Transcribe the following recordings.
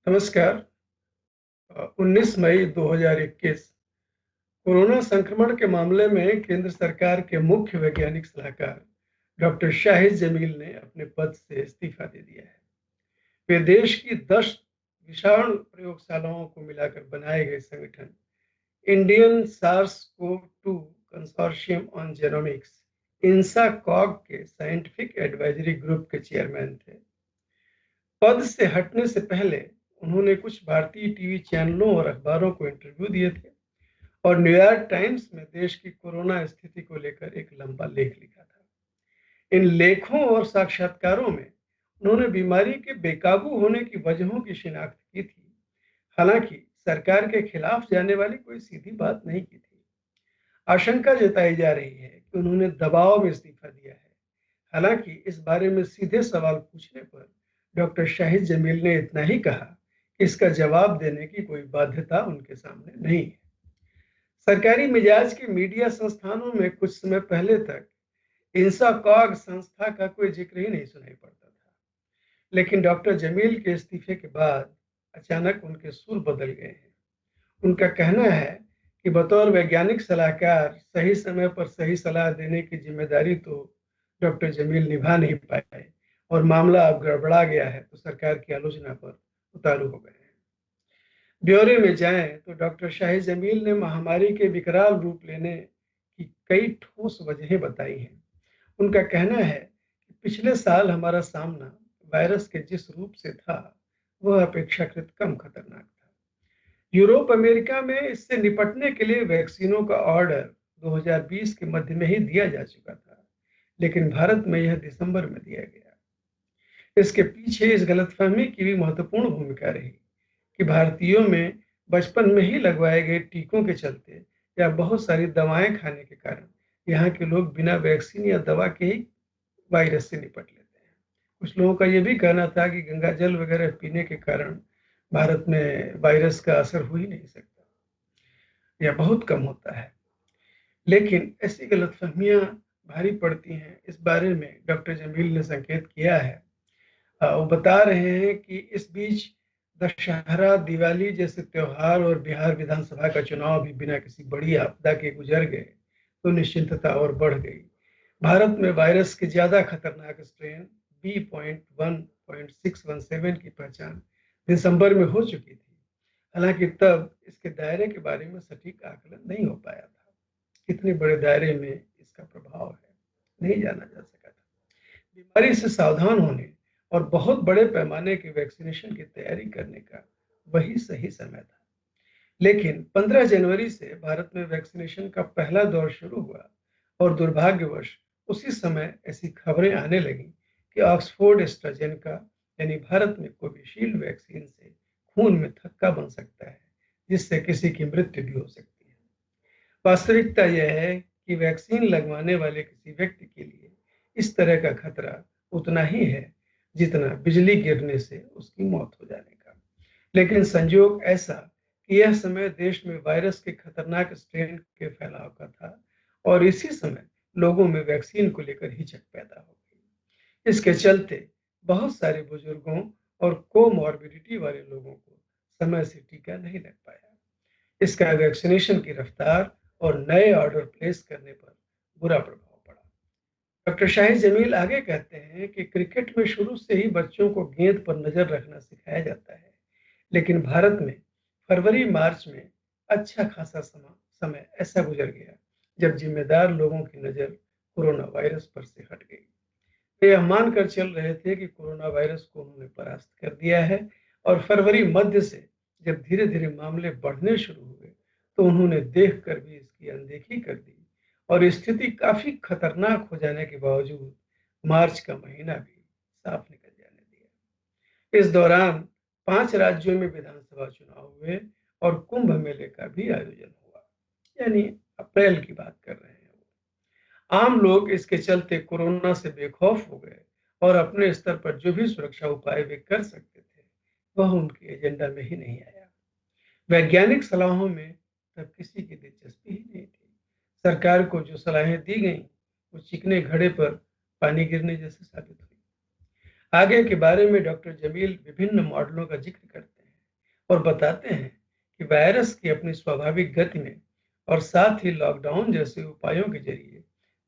नमस्कार। 19 मई 2021 कोरोना संक्रमण के मामले में केंद्र सरकार के मुख्य वैज्ञानिक सलाहकार डॉक्टर शाहिद जमील ने अपने पद से इस्तीफा दे दिया है। वे देश की 10 विषाणु प्रयोगशालाओं को मिलाकर बनाए गए संगठन Indian SARS CoV 2 consortium on genomics INSACOG के साइंटिफिक एडवाइजरी ग्रुप के चेयरमैन थे। पद से हटने से पहले उन्होंने कुछ भारतीय टीवी चैनलों और अखबारों को इंटरव्यू दिए थे और न्यूयॉर्क टाइम्स में देश की कोरोना स्थिति को लेकर एक लंबा लेख लिखा था। इन लेखों और साक्षात्कारों में उन्होंने बीमारी के बेकाबू होने की वजहों की शिनाख्त की थी। हालांकि सरकार के खिलाफ जाने वाली कोई सीधी बात नहीं की थी। आशंका जताई जा रही है कि उन्होंने दबाव में इस्तीफा दिया है। हालांकि इस बारे में सीधे सवाल पूछने पर डॉक्टर शाहिद जमील ने इतना ही कहा कि इसका जवाब देने की कोई बाध्यता उनके सामने नहीं है। सरकारी मिजाज के मीडिया संस्थानों में कुछ समय पहले तक इंसाकॉग संस्था का कोई जिक्र ही नहीं सुनाई पड़ता था, लेकिन डॉक्टर जमील के इस्तीफे के बाद अचानक उनके सुर बदल गए हैं। उनका कहना है कि बतौर वैज्ञानिक सलाहकार सही समय पर सही सलाह देने की जिम्मेदारी तो डॉक्टर जमील निभा नहीं पाए और मामला अब गड़बड़ा गया है तो सरकार की आलोचना पर उतारू हो गए हैं। ब्यौरे में जाएं तो डॉक्टर शाहिद जमील ने महामारी के विकराल रूप लेने की कई ठोस वजहें बताई हैं। उनका कहना है कि पिछले साल हमारा सामना वायरस के जिस रूप से था वह अपेक्षाकृत कम खतरनाक था। यूरोप अमेरिका में इससे निपटने के लिए वैक्सीनों का ऑर्डर 2020 के मध्य में ही दिया जा चुका था, लेकिन भारत में यह दिसंबर में दिया गया। इसके पीछे इस गलतफहमी की भी महत्वपूर्ण भूमिका रही कि भारतीयों में बचपन में ही लगवाए गए टीकों के चलते या बहुत सारी दवाएं खाने के कारण यहाँ के लोग बिना वैक्सीन या दवा के ही वायरस से निपट लेते हैं। कुछ लोगों का यह भी कहना था कि गंगा जल वगैरह पीने के कारण भारत में वायरस का असर हो ही नहीं सकता या बहुत कम होता है, लेकिन ऐसी गलतफहमियां भारी पड़ती हैं। इस बारे में डॉक्टर जमील ने संकेत किया है। वो बता रहे हैं कि इस बीच दशहरा, दिवाली जैसे त्योहार और बिहार विधानसभा का चुनाव भी बिना किसी बड़ी आपदा के गुजर गए तो निश्चिंतता और बढ़ गई। भारत में वायरस के ज्यादा खतरनाक स्ट्रेन B.1.617 की पहचान दिसंबर में हो चुकी थी। हालांकि तब इसके दायरे के बारे में सटीक आकलन नहीं हो पाया था। कितने बड़े दायरे में इसका प्रभाव है नहीं जाना जा सका था। बीमारी से सावधान होने और बहुत बड़े पैमाने की वैक्सीनेशन की तैयारी करने का वही सही समय था। लेकिन 15 जनवरी से भारत में वैक्सीनेशन का पहला दौर शुरू हुआ और दुर्भाग्यवश उसी समय ऐसी खबरें आने लगी कि ऑक्सफोर्ड एस्ट्राजेनेका यानी भारत में कोविशील्ड वैक्सीन से खून में थक्का बन सकता है, जिससे किसी की मृत्यु भी हो सकती है। वास्तविकता यह है कि वैक्सीन लगवाने वाले किसी व्यक्ति के लिए इस तरह का खतरा उतना ही है जितना बिजली गिरने से उसकी मौत हो जाने का। लेकिन संयोग ऐसा कि यह समय देश में वायरस के खतरनाक स्ट्रेन के फैलाव का था और इसी समय लोगों में वैक्सीन को लेकर हिचक पैदा हो गई। इसके चलते बहुत सारे बुजुर्गों और कोमॉर्बिडिटी वाले लोगों को समय से टीका नहीं लग पाया। इसका वैक्सीनेशन की रफ्तार और नए ऑर्डर प्लेस करने पर बुरा प्रभाव पड़ा। डॉक्टर शाहिद जमील आगे कहते हैं कि क्रिकेट में शुरू से ही बच्चों को गेंद पर नजर रखना सिखाया जाता है, लेकिन भारत में फरवरी मार्च में अच्छा खासा समय ऐसा गुजर गया जब जिम्मेदार लोगों की नजर कोरोना वायरस पर से हट गई। वे यह मानकर चल रहे थे कि कोरोना वायरस को उन्होंने परास्त कर दिया है और फरवरी मध्य से जब धीरे धीरे मामले बढ़ने शुरू हुए तो उन्होंने देखकर भी इसकी अनदेखी कर दी और स्थिति काफी खतरनाक हो जाने के बावजूद मार्च का महीना भी साफ निकल जाने दिया। इस दौरान 5 राज्यों में विधानसभा चुनाव हुए और कुंभ मेले का भी आयोजन हुआ, यानी अप्रैल की बात कर रहे हैं। आम लोग इसके चलते कोरोना से बेखौफ हो गए और अपने स्तर पर जो भी सुरक्षा उपाय वे कर सकते थे वह उनके एजेंडा में ही नहीं आया। वैज्ञानिक सलाहों में तब किसी की दिलचस्पी ही नहीं थी। सरकार को जो सलाहें दी गई वो चिकने घड़े पर पानी गिरने जैसे साबित हुई। आगे के बारे में डॉक्टर जमील विभिन्न मॉडलों का जिक्र करते हैं। और बताते हैं कि वायरस की अपनी स्वाभाविक गति में और साथ ही लॉकडाउन जैसे उपायों के जरिए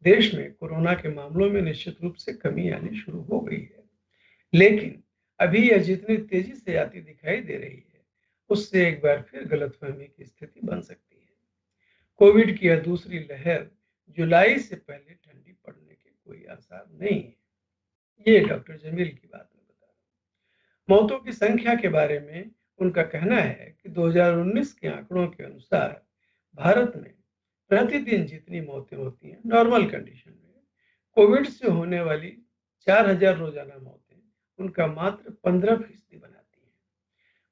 देश में कोरोना के मामलों में निश्चित रूप से कमी आनी शुरू हो गई है। लेकिन अभी यह जितनी तेजी से आती दिखाई दे रही है, उससे एक बार फिर गलतफहमी की स्थिति बन सकती है। कोविड की यह दूसरी लहर जुलाई से पहले ठंडी पड़ने के कोई आसार नहीं है। ये डॉक्टर जमील की बात में बता रहा हूं। मौतों की संख्या के बारे में उनका कहना है कि 2019 के आंकड़ों के अनुसार भारत में प्रतिदिन जितनी मौतें होती हैं नॉर्मल कंडीशन में, कोविड से होने वाली 4000 रोजाना मौतें उनका मात्र 15% बनाती हैं।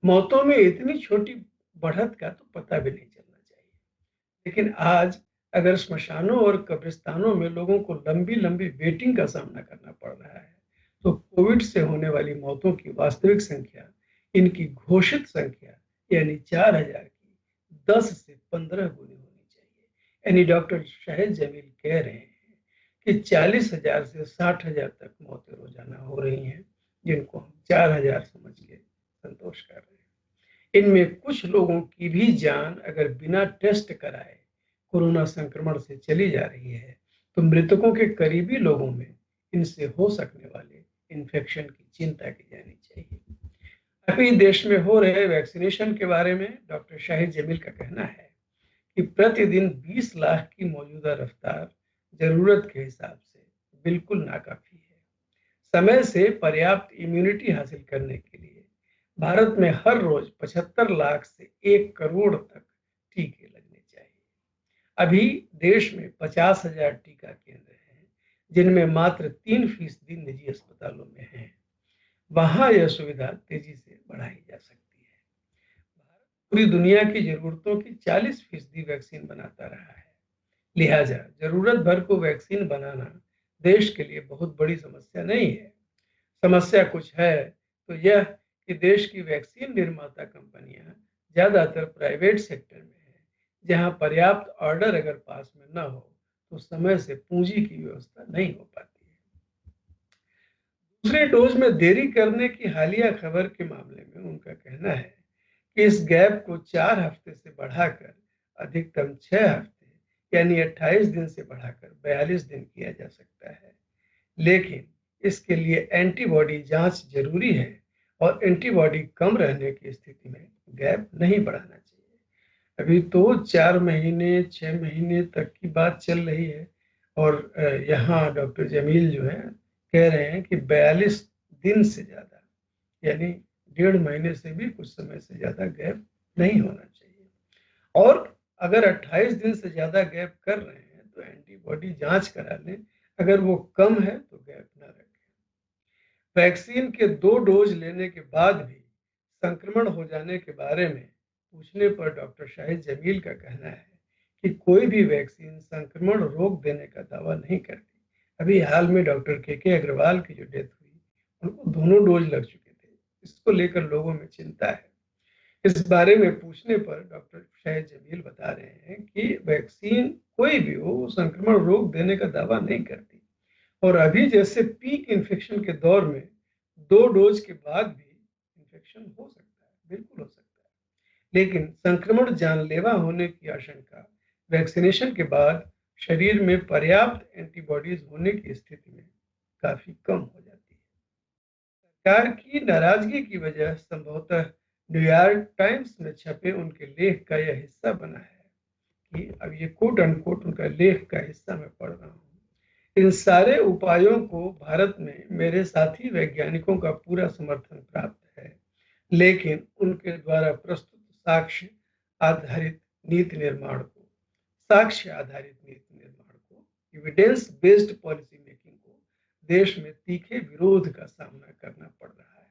मौतों में इतनी छोटी बढ़त का तो पता भी नहीं चलना चाहिए। लेकिन आज अगर स्मशानों और कब्रिस्तानों में लोगों को लंबी लंबी वेटिंग का सामना करना पड़ रहा है, तो कोविड से होने वाली मौतों की वास्तविक संख्या इनकी घोषित संख्या यानी 4000 की 10 से 15 गुनी होनी चाहिए। यानी डॉक्टर शाहिद जमील कह रहे हैं कि 40,000 से 60,000 तक मौतें रोजाना हो रही हैं, जिनको हम 4,000 समझ के संतोष कर रहे हैं। इनमें कुछ लोगों की भी जान अगर बिना टेस्ट कराए कोरोना संक्रमण से चली जा रही है, तो मृतकों के करीबी लोगों में इनसे हो सकने वाले इन्फेक्शन की चिंता की जानी चाहिए। अभी देश में हो रहे वैक्सीनेशन के बारे में डॉक्टर शाहिद जमील का कहना है कि प्रतिदिन 20 लाख की मौजूदा रफ्तार जरूरत के हिसाब से बिल्कुल नाकाफी है। समय से पर्याप्त इम्यूनिटी हासिल करने के लिए भारत में हर रोज 75 लाख से 1 करोड़ तक टीके लगने चाहिए। अभी देश में 50,000 टीका केंद्र हैं, जिनमें मात्र 3% निजी अस्पतालों में हैं। वहां यह सुविधा तेजी से बढ़ाई जा सकती है। भारत पूरी दुनिया की जरूरतों की 40% वैक्सीन बनाता रहा है। लिहाजा जरूरत भर को वैक्सीन बनाना देश के लिए बहुत बड़ी समस्या नहीं है। समस्या कुछ है तो यह कि देश की वैक्सीन निर्माता कंपनियां ज्यादातर प्राइवेट सेक्टर में है, जहां पर्याप्त ऑर्डर अगर पास में न हो तो समय से पूंजी की व्यवस्था नहीं हो पाती है। दूसरे डोज में देरी करने की हालिया खबर के मामले में उनका कहना है कि इस गैप को 4 हफ्ते से बढ़ाकर अधिकतम 6 हफ्ते यानी 28 दिन से बढ़ाकर 42 दिन किया जा सकता है। लेकिन इसके लिए एंटीबॉडी जांच जरूरी है और एंटीबॉडी कम रहने की स्थिति में गैप नहीं बढ़ाना चाहिए। अभी तो 4 महीने 6 महीने तक की बात चल रही है और यहाँ डॉक्टर जमील जो है कह रहे हैं कि 42 दिन से ज्यादा यानी 1.5 महीने से भी कुछ समय से ज्यादा गैप नहीं होना चाहिए। और अगर 28 दिन से ज्यादा गैप कर रहे हैं तो एंटीबॉडी जांच करा लें, अगर वो कम है तो गैप ना रखें। वैक्सीन के 2 डोज लेने के बाद भी संक्रमण हो जाने के बारे में पूछने पर डॉक्टर शाहिद जमील का कहना है कि कोई भी वैक्सीन संक्रमण रोक देने का दावा नहीं करती। अभी हाल में डॉक्टर के अग्रवाल की जो डेथ हुई, उनको दोनों डोज लग चुके थे। इसको लेकर लोगों में चिंता है। इस बारे में पूछने पर डॉक्टर शाहिद जमील बता रहे हैं कि वैक्सीन कोई भी हो वो संक्रमण रोक देने का दावा नहीं करती और अभी जैसे पीक इन्फेक्शन के दौर में 2 डोज के बाद भी इन्फेक्शन हो सकता है, बिल्कुल हो सकता है। लेकिन संक्रमण जानलेवा होने की आशंका वैक्सीनेशन के बाद शरीर में पर्याप्त एंटीबॉडीज होने की स्थिति में काफी कम हो जाती है। सरकार की नाराजगी की वजह संभवतः न्यूयॉर्क टाइम्स में छपे उनके लेख का यह हिस्सा बना है कि अब ये कोट अनकोट उनका लेख का हिस्सा मैं पढ़ रहा हूँ। इन सारे उपायों को भारत में मेरे साथी वैज्ञानिकों का पूरा समर्थन प्राप्त है, लेकिन उनके द्वारा प्रस्तुत आधारित नीति निर्माण को साक्ष्य आधारित नीति निर्माण को एविडेंस बेस्ड पॉलिसी मेकिंग को देश में तीखे विरोध का सामना करना पड़ रहा है।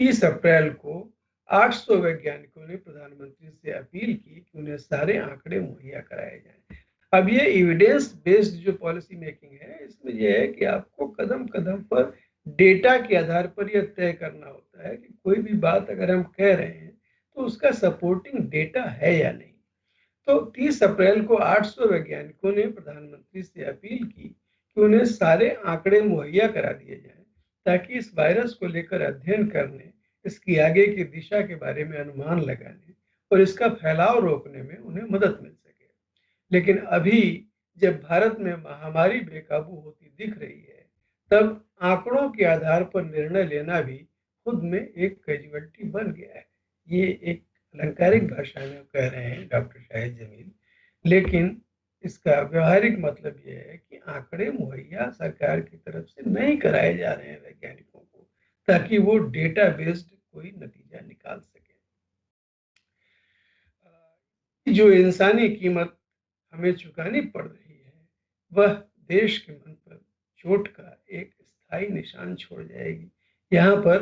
30 अप्रैल को 800 वैज्ञानिकों ने प्रधानमंत्री से अपील की कि उन्हें सारे आंकड़े मुहैया कराए जाएं। अब ये एविडेंस बेस्ड जो पॉलिसी मेकिंग है, इसमें यह है कि आपको कदम कदम पर डेटा के आधार पर यह तय करना होता है कि कोई भी बात अगर हम कह रहे हैं तो उसका सपोर्टिंग डेटा है या नहीं। तो 30 अप्रैल को 800 वैज्ञानिकों ने प्रधानमंत्री से अपील की कि उन्हें सारे आंकड़े मुहैया करा दिए जाएं ताकि इस वायरस को लेकर अध्ययन करने इसकी आगे की दिशा के बारे में अनुमान लगाने और इसका फैलाव रोकने में उन्हें मदद मिल सके। लेकिन अभी जब भारत में महामारी बेकाबू होती दिख रही है, तब आंकड़ों के आधार पर निर्णय लेना भी खुद में एक कैजुअलिटी बन गया है। ये एक अलंकारिक भाषा में कह रहे हैं डॉक्टर शाहिद जमील, लेकिन इसका व्यवहारिक मतलब यह है कि आंकड़े मुहैया सरकार की तरफ से नहीं कराए जा रहे हैं वैज्ञानिकों को, ताकि वो डेटा बेस्ड कोई नतीजा निकाल सके। जो इंसानी कीमत हमें चुकानी पड़ रही है, वह देश के मन पर चोट का एक स्थायी निशान छोड़ जाएगी। यहाँ पर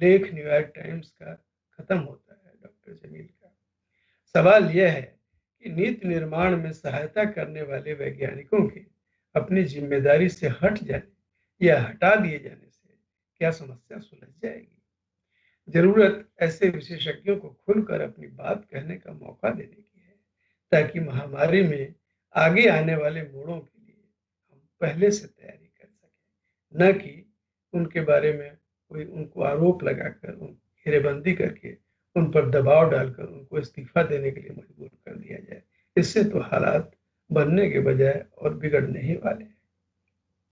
लेख न्यूयॉर्क टाइम्स का खत्म होता है डॉक्टर जमील का। सवाल यह है कि नीति निर्माण में सहायता करने वाले वैज्ञानिकों के अपनी जिम्मेदारी से हट जाने या हटा दिए जाने से क्या समस्या सुलझ जाएगी? जरूरत ऐसे विशेषज्ञों को खुलकर अपनी बात कहने का मौका देने की है, ताकि महामारी में आगे आने वाले मोड़ों के लिए हम पहले से तैयारी कर सकें, न कि उनके बारे में कोई उनको आरोप लगाकर, घेरेबंदी करके, उन पर दबाव डालकर उनको इस्तीफा देने के लिए मजबूर कर दिया जाए। इससे तो हालात बनने के बजाय और बिगड़ने ही वाले हैं।